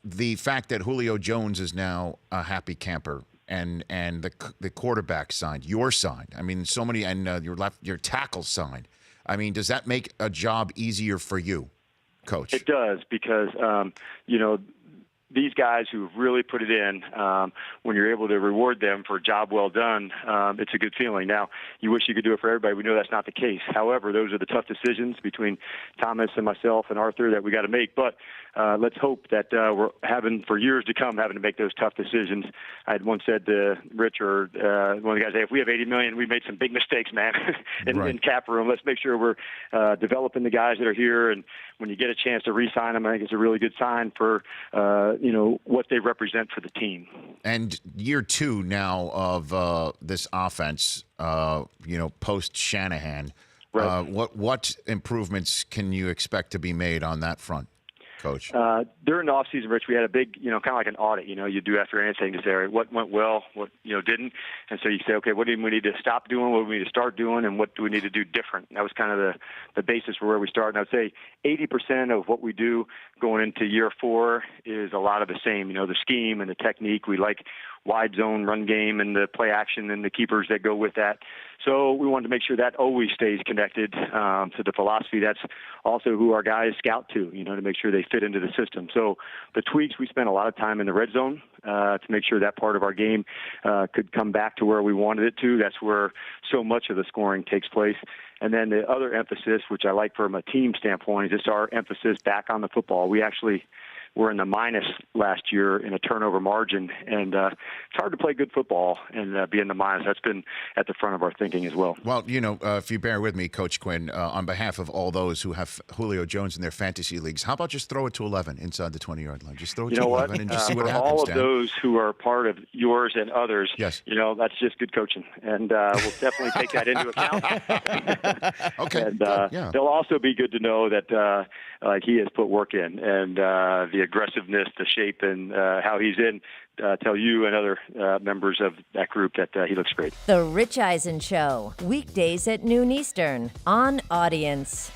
the fact that Julio Jones is now a happy camper, and the quarterback signed, you're signed. I mean, so many, and your tackle signed. I mean, does that make a job easier for you, Coach? It does, because these guys who've really put it in, when you're able to reward them for a job well done, it's a good feeling. Now, you wish you could do it for everybody. We know that's not the case. However, those are the tough decisions between Thomas and myself and Arthur that we got to make. But let's hope that we're having, for years to come, having to make those tough decisions. I had once said to Rich, or one of the guys, hey, if we have $80 million, we made some big mistakes, man, in cap room. Let's make sure we're developing the guys that are here. And when you get a chance to re-sign them, I think it's a really good sign for what they represent for the team. And year two now of this offense, post Shanahan, right. What improvements can you expect to be made on that front, Coach? During the offseason, Rich, we had a big, kind of like an audit, you do after anything to say, what went well, what, didn't. And so you say, okay, what do we need to stop doing? What do we need to start doing? And what do we need to do different? And that was kind of the basis for where we started. And I would say 80% of what we do going into year 4 is a lot of the same, the scheme and the technique. We like wide zone run game and the play action and the keepers that go with that. So we wanted to make sure that always stays connected to the philosophy. That's also who our guys scout to, to make sure they fit into the system. So the tweaks, we spent a lot of time in the red zone to make sure that part of our game could come back to where we wanted it to. That's where so much of the scoring takes place. And then the other emphasis, which I like from a team standpoint, is just our emphasis back on the football. We actually were in the minus last year in a turnover margin, and it's hard to play good football and be in the minus. That's been at the front of our thinking as well. Well, if you bear with me, Coach Quinn, on behalf of all those who have Julio Jones in their fantasy leagues, how about just throw it to 11 inside the 20-yard line? Just throw it to 11 and just see what happens, all of Dan. Those who are part of yours and others, yes. That's just good coaching, and we'll definitely take that into account. Okay. And yeah. They'll also be good to know that he has put work in, and the aggressiveness, the shape, and how he's in. Tell you and other members of that group that he looks great. The Rich Eisen Show, weekdays at noon Eastern on Audience.